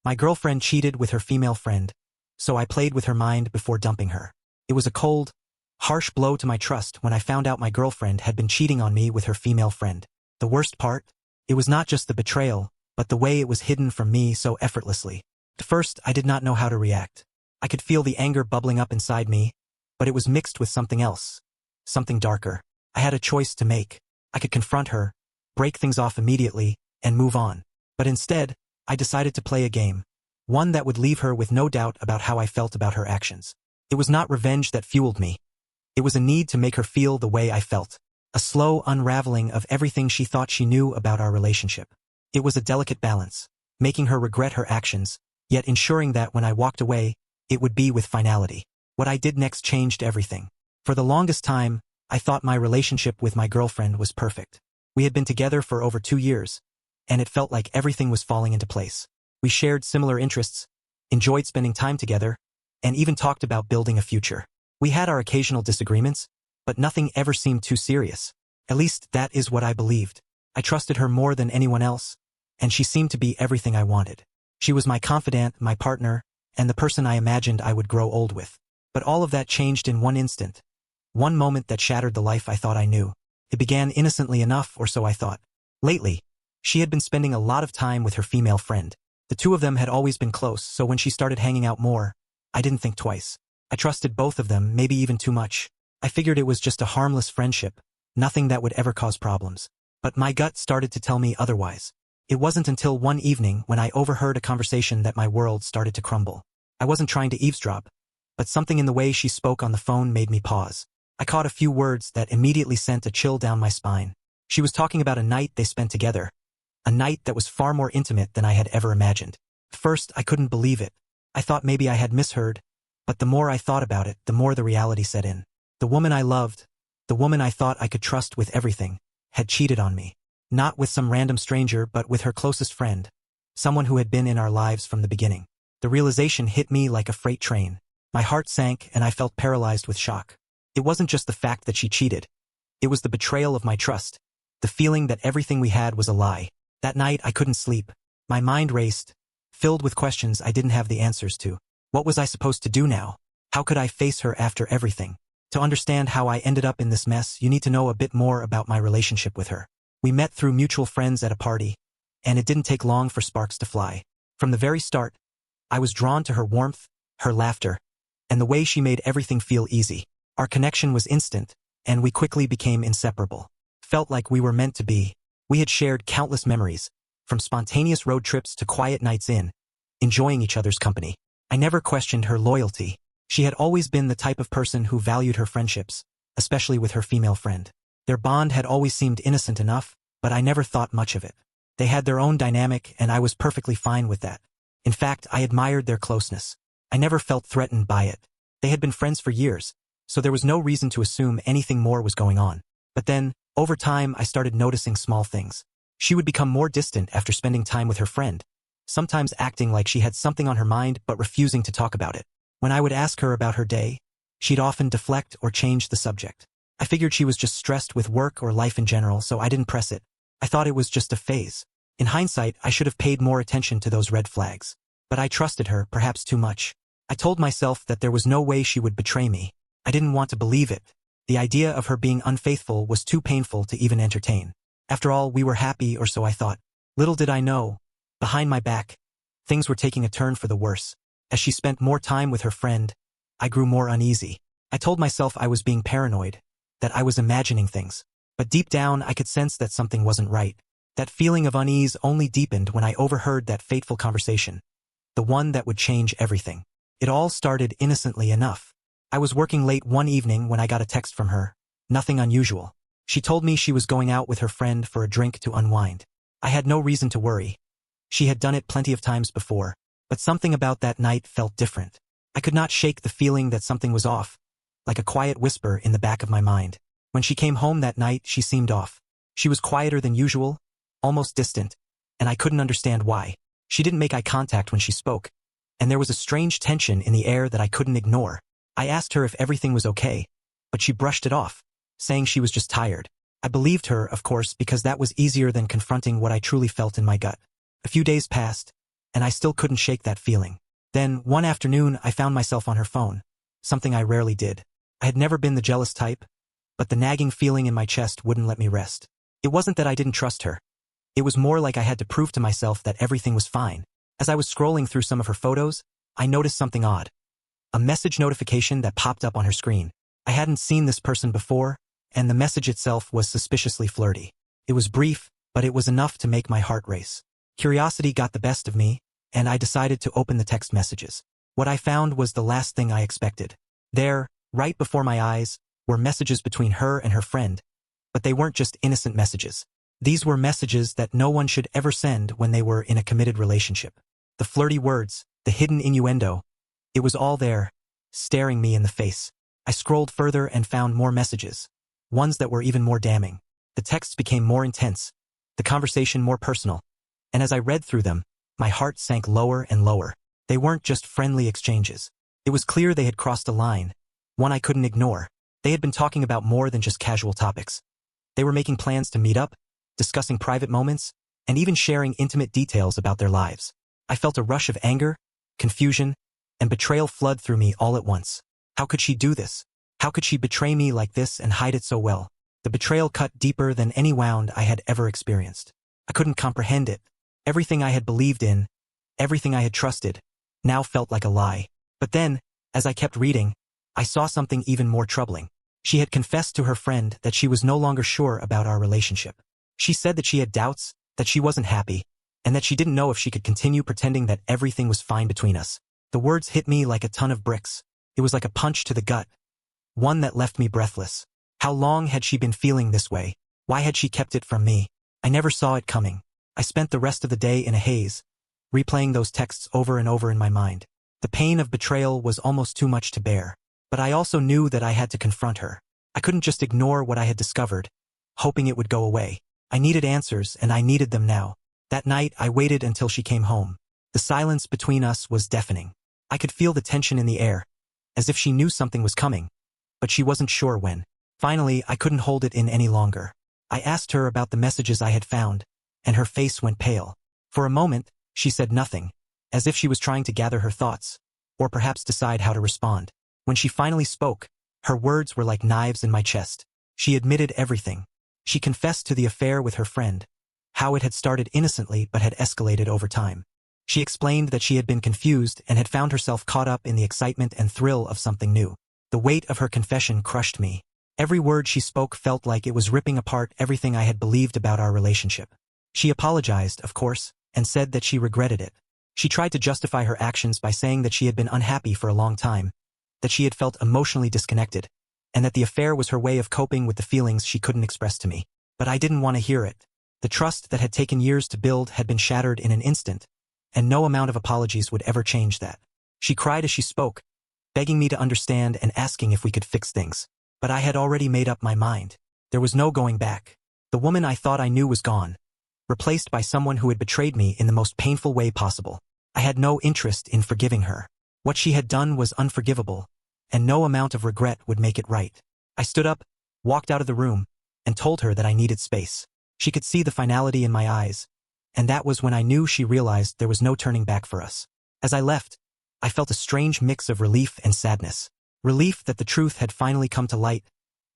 My girlfriend cheated with her female friend, so I played with her mind before dumping her. It was a cold, harsh blow to my trust when I found out my girlfriend had been cheating on me with her female friend. The worst part? It was not just the betrayal, but the way it was hidden from me so effortlessly. At first, I did not know how to react. I could feel the anger bubbling up inside me, but it was mixed with something else, something darker. I had a choice to make. I could confront her, break things off immediately, and move on. But instead, I decided to play a game, one that would leave her with no doubt about how I felt about her actions. It was not revenge that fueled me. It was a need to make her feel the way I felt, a slow unraveling of everything she thought she knew about our relationship. It was a delicate balance, making her regret her actions, yet ensuring that when I walked away, it would be with finality. What I did next changed everything. For the longest time, I thought my relationship with my girlfriend was perfect. We had been together for over 2 years, and it felt like everything was falling into place. We shared similar interests, enjoyed spending time together, and even talked about building a future. We had our occasional disagreements, but nothing ever seemed too serious. At least that is what I believed. I trusted her more than anyone else, and she seemed to be everything I wanted. She was my confidant, my partner, and the person I imagined I would grow old with. But all of that changed in one instant. One moment that shattered the life I thought I knew. It began innocently enough, or so I thought. Lately, she had been spending a lot of time with her female friend. The two of them had always been close, so when she started hanging out more, I didn't think twice. I trusted both of them, maybe even too much. I figured it was just a harmless friendship, nothing that would ever cause problems. But my gut started to tell me otherwise. It wasn't until one evening when I overheard a conversation that my world started to crumble. I wasn't trying to eavesdrop, but something in the way she spoke on the phone made me pause. I caught a few words that immediately sent a chill down my spine. She was talking about a night they spent together, a night that was far more intimate than I had ever imagined. At first, I couldn't believe it. I thought maybe I had misheard, but the more I thought about it, the more the reality set in. The woman I loved, the woman I thought I could trust with everything, had cheated on me. Not with some random stranger, but with her closest friend, someone who had been in our lives from the beginning. The realization hit me like a freight train. My heart sank and I felt paralyzed with shock. It wasn't just the fact that she cheated. It was the betrayal of my trust, the feeling that everything we had was a lie. That night I couldn't sleep. My mind raced, filled with questions I didn't have the answers to. What was I supposed to do now? How could I face her after everything? To understand how I ended up in this mess, you need to know a bit more about my relationship with her. We met through mutual friends at a party, and it didn't take long for sparks to fly. From the very start, I was drawn to her warmth, her laughter, and the way she made everything feel easy. Our connection was instant, and we quickly became inseparable. Felt like we were meant to be. We had shared countless memories, from spontaneous road trips to quiet nights in, enjoying each other's company. I never questioned her loyalty. She had always been the type of person who valued her friendships, especially with her female friend. Their bond had always seemed innocent enough, but I never thought much of it. They had their own dynamic, and I was perfectly fine with that. In fact, I admired their closeness. I never felt threatened by it. They had been friends for years, so there was no reason to assume anything more was going on. But then, over time, I started noticing small things. She would become more distant after spending time with her friend, sometimes acting like she had something on her mind but refusing to talk about it. When I would ask her about her day, she'd often deflect or change the subject. I figured she was just stressed with work or life in general, so I didn't press it. I thought it was just a phase. In hindsight, I should have paid more attention to those red flags. But I trusted her, perhaps too much. I told myself that there was no way she would betray me. I didn't want to believe it. The idea of her being unfaithful was too painful to even entertain. After all, we were happy, or so I thought. Little did I know, behind my back, things were taking a turn for the worse. As she spent more time with her friend, I grew more uneasy. I told myself I was being paranoid, that I was imagining things. But deep down, I could sense that something wasn't right. That feeling of unease only deepened when I overheard that fateful conversation, the one that would change everything. It all started innocently enough. I was working late one evening when I got a text from her. Nothing unusual. She told me she was going out with her friend for a drink to unwind. I had no reason to worry. She had done it plenty of times before, but something about that night felt different. I could not shake the feeling that something was off, like a quiet whisper in the back of my mind. When she came home that night, she seemed off. She was quieter than usual, almost distant, and I couldn't understand why. She didn't make eye contact when she spoke, and there was a strange tension in the air that I couldn't ignore. I asked her if everything was okay, but she brushed it off, saying she was just tired. I believed her, of course, because that was easier than confronting what I truly felt in my gut. A few days passed, and I still couldn't shake that feeling. Then, one afternoon, I found myself on her phone, something I rarely did. I had never been the jealous type, but the nagging feeling in my chest wouldn't let me rest. It wasn't that I didn't trust her. It was more like I had to prove to myself that everything was fine. As I was scrolling through some of her photos, I noticed something odd. A message notification that popped up on her screen. I hadn't seen this person before, and the message itself was suspiciously flirty. It was brief, but it was enough to make my heart race. Curiosity got the best of me, and I decided to open the text messages. What I found was the last thing I expected. There, right before my eyes, were messages between her and her friend, but they weren't just innocent messages. These were messages that no one should ever send when they were in a committed relationship. The flirty words, the hidden innuendo, it was all there, staring me in the face. I scrolled further and found more messages, ones that were even more damning. The texts became more intense, the conversation more personal, and as I read through them, my heart sank lower and lower. They weren't just friendly exchanges. It was clear they had crossed a line, one I couldn't ignore. They had been talking about more than just casual topics. They were making plans to meet up, discussing private moments, and even sharing intimate details about their lives. I felt a rush of anger, confusion, and betrayal flood through me all at once. How could she do this? How could she betray me like this and hide it so well? The betrayal cut deeper than any wound I had ever experienced. I couldn't comprehend it. Everything I had believed in, everything I had trusted, now felt like a lie. But then, as I kept reading, I saw something even more troubling. She had confessed to her friend that she was no longer sure about our relationship. She said that she had doubts, that she wasn't happy, and that she didn't know if she could continue pretending that everything was fine between us. The words hit me like a ton of bricks. It was like a punch to the gut, one that left me breathless. How long had she been feeling this way? Why had she kept it from me? I never saw it coming. I spent the rest of the day in a haze, replaying those texts over and over in my mind. The pain of betrayal was almost too much to bear. But I also knew that I had to confront her. I couldn't just ignore what I had discovered, hoping it would go away. I needed answers, and I needed them now. That night, I waited until she came home. The silence between us was deafening. I could feel the tension in the air, as if she knew something was coming, but she wasn't sure when. Finally, I couldn't hold it in any longer. I asked her about the messages I had found, and her face went pale. For a moment, she said nothing, as if she was trying to gather her thoughts, or perhaps decide how to respond. When she finally spoke, her words were like knives in my chest. She admitted everything. She confessed to the affair with her friend, how it had started innocently but had escalated over time. She explained that she had been confused and had found herself caught up in the excitement and thrill of something new. The weight of her confession crushed me. Every word she spoke felt like it was ripping apart everything I had believed about our relationship. She apologized, of course, and said that she regretted it. She tried to justify her actions by saying that she had been unhappy for a long time, that she had felt emotionally disconnected, and that the affair was her way of coping with the feelings she couldn't express to me. But I didn't want to hear it. The trust that had taken years to build had been shattered in an instant, and no amount of apologies would ever change that. She cried as she spoke, begging me to understand and asking if we could fix things. But I had already made up my mind. There was no going back. The woman I thought I knew was gone, replaced by someone who had betrayed me in the most painful way possible. I had no interest in forgiving her. What she had done was unforgivable, and no amount of regret would make it right. I stood up, walked out of the room, and told her that I needed space. She could see the finality in my eyes, and that was when I knew she realized there was no turning back for us. As I left, I felt a strange mix of relief and sadness. Relief that the truth had finally come to light,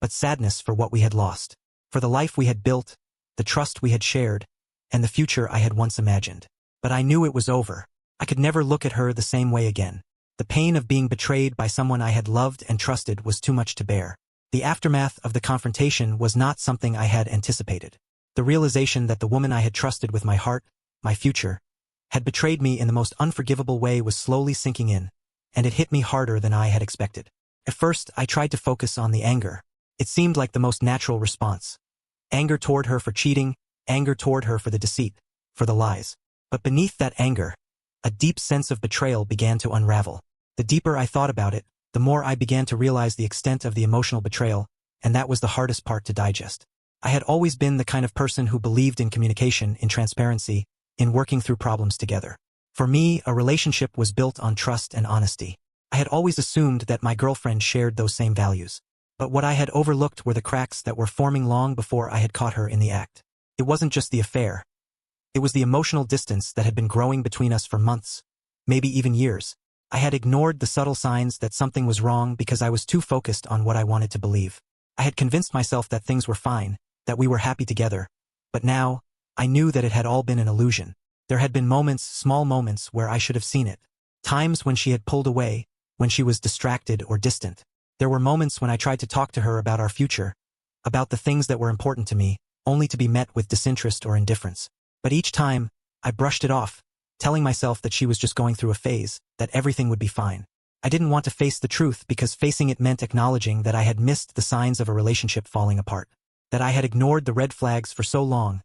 but sadness for what we had lost. For the life we had built, the trust we had shared, and the future I had once imagined. But I knew it was over. I could never look at her the same way again. The pain of being betrayed by someone I had loved and trusted was too much to bear. The aftermath of the confrontation was not something I had anticipated. The realization that the woman I had trusted with my heart, my future, had betrayed me in the most unforgivable way was slowly sinking in, and it hit me harder than I had expected. At first, I tried to focus on the anger. It seemed like the most natural response. Anger toward her for cheating, anger toward her for the deceit, for the lies. But beneath that anger, a deep sense of betrayal began to unravel. The deeper I thought about it, the more I began to realize the extent of the emotional betrayal, and that was the hardest part to digest. I had always been the kind of person who believed in communication, in transparency, in working through problems together. For me, a relationship was built on trust and honesty. I had always assumed that my girlfriend shared those same values. But what I had overlooked were the cracks that were forming long before I had caught her in the act. It wasn't just the affair. It was the emotional distance that had been growing between us for months, maybe even years. I had ignored the subtle signs that something was wrong because I was too focused on what I wanted to believe. I had convinced myself that things were fine, that we were happy together. But now, I knew that it had all been an illusion. There had been moments, small moments, where I should have seen it. Times when she had pulled away, when she was distracted or distant. There were moments when I tried to talk to her about our future, about the things that were important to me, only to be met with disinterest or indifference. But each time, I brushed it off, telling myself that she was just going through a phase, that everything would be fine. I didn't want to face the truth because facing it meant acknowledging that I had missed the signs of a relationship falling apart, that I had ignored the red flags for so long,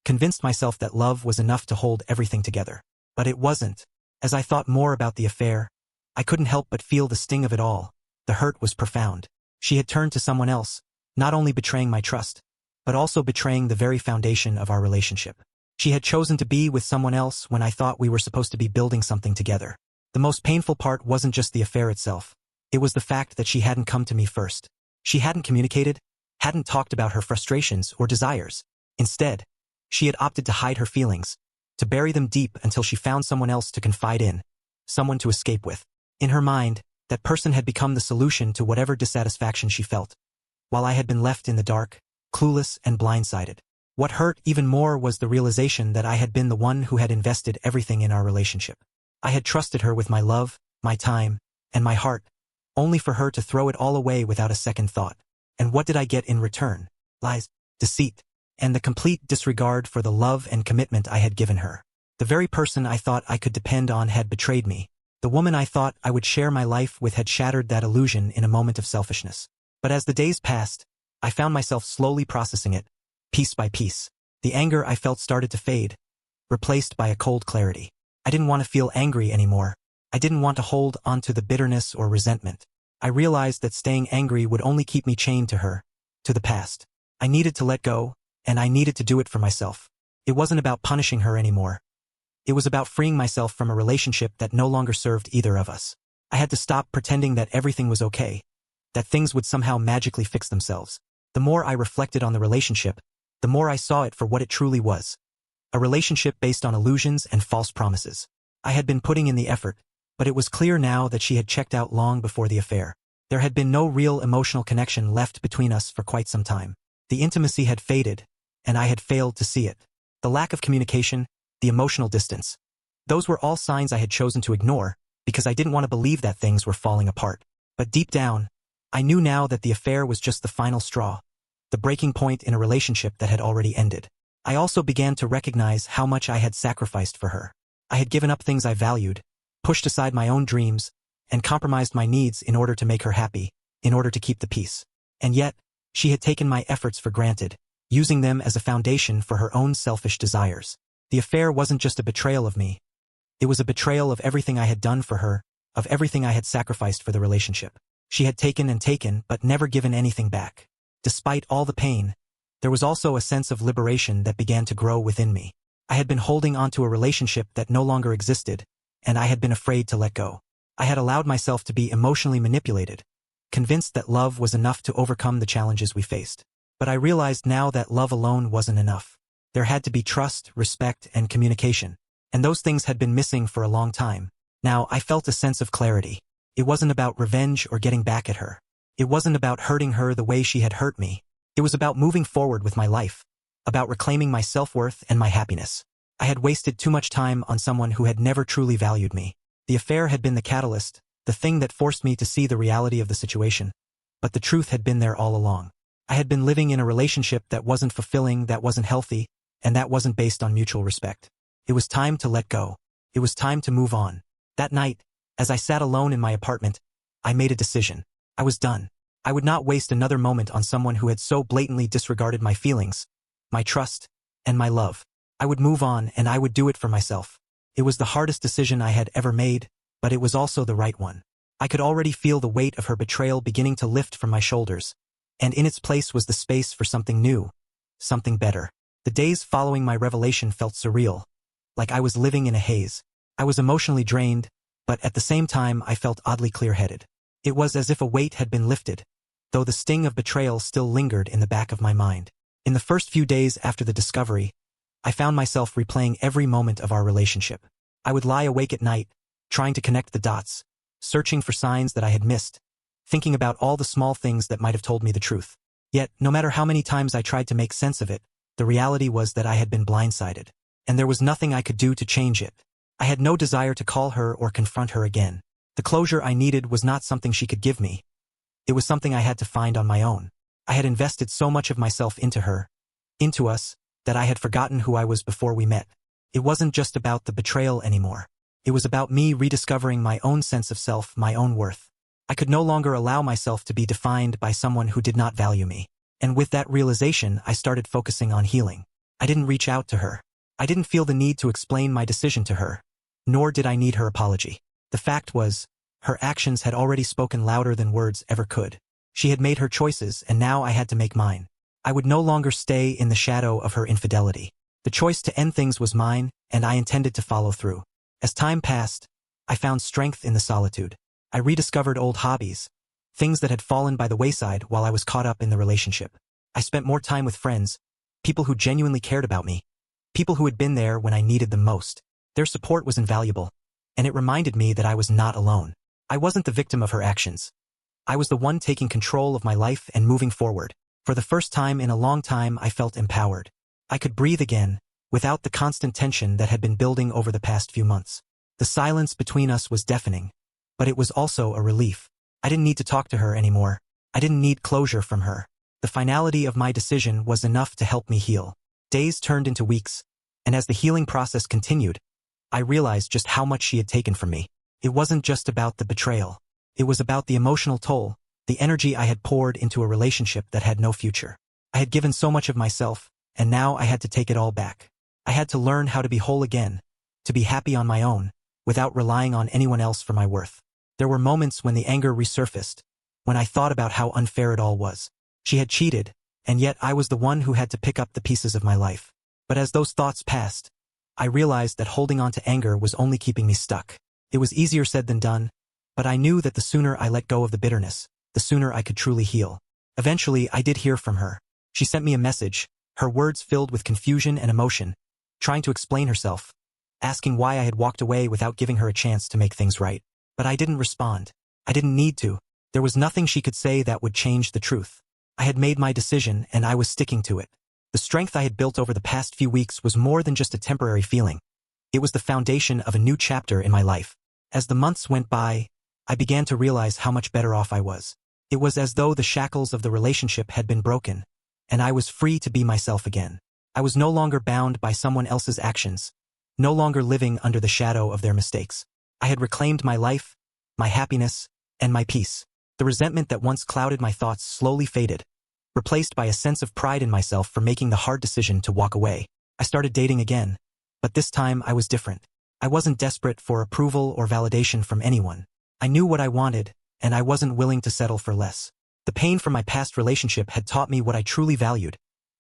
convinced myself that love was enough to hold everything together. But it wasn't. As I thought more about the affair, I couldn't help but feel the sting of it all. The hurt was profound. She had turned to someone else, not only betraying my trust, but also betraying the very foundation of our relationship. She had chosen to be with someone else when I thought we were supposed to be building something together. The most painful part wasn't just the affair itself. It was the fact that she hadn't come to me first. She hadn't communicated, hadn't talked about her frustrations or desires. Instead, she had opted to hide her feelings, to bury them deep until she found someone else to confide in, someone to escape with. In her mind, that person had become the solution to whatever dissatisfaction she felt, while I had been left in the dark, clueless and blindsided. What hurt even more was the realization that I had been the one who had invested everything in our relationship. I had trusted her with my love, my time, and my heart, only for her to throw it all away without a second thought. And what did I get in return? Lies, deceit, and the complete disregard for the love and commitment I had given her. The very person I thought I could depend on had betrayed me. The woman I thought I would share my life with had shattered that illusion in a moment of selfishness. But as the days passed, I found myself slowly processing it, piece by piece. The anger I felt started to fade, replaced by a cold clarity. I didn't want to feel angry anymore. I didn't want to hold onto the bitterness or resentment. I realized that staying angry would only keep me chained to her, to the past. I needed to let go, and I needed to do it for myself. It wasn't about punishing her anymore. It was about freeing myself from a relationship that no longer served either of us. I had to stop pretending that everything was okay, that things would somehow magically fix themselves. The more I reflected on the relationship, the more I saw it for what it truly was. A relationship based on illusions and false promises. I had been putting in the effort, but it was clear now that she had checked out long before the affair. There had been no real emotional connection left between us for quite some time. The intimacy had faded, and I had failed to see it. The lack of communication, the emotional distance. Those were all signs I had chosen to ignore, because I didn't want to believe that things were falling apart. But deep down, I knew now that the affair was just the final straw, the breaking point in a relationship that had already ended. I also began to recognize how much I had sacrificed for her. I had given up things I valued, pushed aside my own dreams, and compromised my needs in order to make her happy, in order to keep the peace. And yet, she had taken my efforts for granted, using them as a foundation for her own selfish desires. The affair wasn't just a betrayal of me. It was a betrayal of everything I had done for her, of everything I had sacrificed for the relationship. She had taken and taken, but never given anything back. Despite all the pain, there was also a sense of liberation that began to grow within me. I had been holding onto a relationship that no longer existed, and I had been afraid to let go. I had allowed myself to be emotionally manipulated, convinced that love was enough to overcome the challenges we faced. But I realized now that love alone wasn't enough. There had to be trust, respect, and communication. And those things had been missing for a long time. Now I felt a sense of clarity. It wasn't about revenge or getting back at her. It wasn't about hurting her the way she had hurt me. It was about moving forward with my life, about reclaiming my self-worth and my happiness. I had wasted too much time on someone who had never truly valued me. The affair had been the catalyst, the thing that forced me to see the reality of the situation. But the truth had been there all along. I had been living in a relationship that wasn't fulfilling, that wasn't healthy, and that wasn't based on mutual respect. It was time to let go. It was time to move on. That night, as I sat alone in my apartment, I made a decision. I was done. I would not waste another moment on someone who had so blatantly disregarded my feelings, my trust, and my love. I would move on, and I would do it for myself. It was the hardest decision I had ever made, but it was also the right one. I could already feel the weight of her betrayal beginning to lift from my shoulders, and in its place was the space for something new, something better. The days following my revelation felt surreal, like I was living in a haze. I was emotionally drained, but at the same time I felt oddly clear-headed. It was as if a weight had been lifted, though the sting of betrayal still lingered in the back of my mind. In the first few days after the discovery, I found myself replaying every moment of our relationship. I would lie awake at night, trying to connect the dots, searching for signs that I had missed, thinking about all the small things that might have told me the truth. Yet, no matter how many times I tried to make sense of it, the reality was that I had been blindsided, and there was nothing I could do to change it. I had no desire to call her or confront her again. The closure I needed was not something she could give me. It was something I had to find on my own. I had invested so much of myself into her, into us, that I had forgotten who I was before we met. It wasn't just about the betrayal anymore. It was about me rediscovering my own sense of self, my own worth. I could no longer allow myself to be defined by someone who did not value me. And with that realization, I started focusing on healing. I didn't reach out to her. I didn't feel the need to explain my decision to her, nor did I need her apology. The fact was, her actions had already spoken louder than words ever could. She had made her choices, and now I had to make mine. I would no longer stay in the shadow of her infidelity. The choice to end things was mine, and I intended to follow through. As time passed, I found strength in the solitude. I rediscovered old hobbies, things that had fallen by the wayside while I was caught up in the relationship. I spent more time with friends, people who genuinely cared about me, people who had been there when I needed them most. Their support was invaluable, and it reminded me that I was not alone. I wasn't the victim of her actions. I was the one taking control of my life and moving forward. For the first time in a long time, I felt empowered. I could breathe again, without the constant tension that had been building over the past few months. The silence between us was deafening, but it was also a relief. I didn't need to talk to her anymore. I didn't need closure from her. The finality of my decision was enough to help me heal. Days turned into weeks, and as the healing process continued, I realized just how much she had taken from me. It wasn't just about the betrayal. It was about the emotional toll, the energy I had poured into a relationship that had no future. I had given so much of myself, and now I had to take it all back. I had to learn how to be whole again, to be happy on my own, without relying on anyone else for my worth. There were moments when the anger resurfaced, when I thought about how unfair it all was. She had cheated, and yet I was the one who had to pick up the pieces of my life. But as those thoughts passed, I realized that holding on to anger was only keeping me stuck. It was easier said than done, but I knew that the sooner I let go of the bitterness, the sooner I could truly heal. Eventually, I did hear from her. She sent me a message, her words filled with confusion and emotion, trying to explain herself, asking why I had walked away without giving her a chance to make things right. But I didn't respond. I didn't need to. There was nothing she could say that would change the truth. I had made my decision, and I was sticking to it. The strength I had built over the past few weeks was more than just a temporary feeling. It was the foundation of a new chapter in my life. As the months went by, I began to realize how much better off I was. It was as though the shackles of the relationship had been broken, and I was free to be myself again. I was no longer bound by someone else's actions, no longer living under the shadow of their mistakes. I had reclaimed my life, my happiness, and my peace. The resentment that once clouded my thoughts slowly faded, replaced by a sense of pride in myself for making the hard decision to walk away. I started dating again, but this time I was different. I wasn't desperate for approval or validation from anyone. I knew what I wanted, and I wasn't willing to settle for less. The pain from my past relationship had taught me what I truly valued,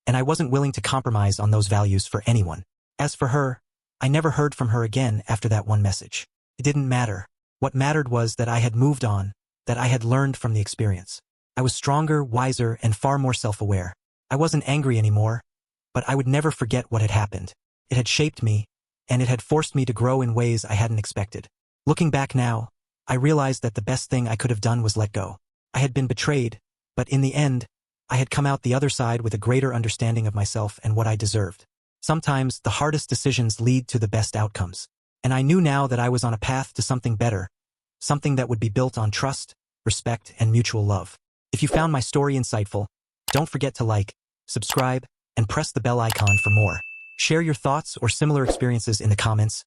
and I wasn't willing to compromise on those values for anyone. As for her, I never heard from her again after that one message. It didn't matter. What mattered was that I had moved on, that I had learned from the experience. I was stronger, wiser, and far more self-aware. I wasn't angry anymore, but I would never forget what had happened. It had shaped me, and it had forced me to grow in ways I hadn't expected. Looking back now, I realized that the best thing I could have done was let go. I had been betrayed, but in the end, I had come out the other side with a greater understanding of myself and what I deserved. Sometimes, the hardest decisions lead to the best outcomes. And I knew now that I was on a path to something better, something that would be built on trust, respect, and mutual love. If you found my story insightful, don't forget to like, subscribe, and press the bell icon for more. Share your thoughts or similar experiences in the comments,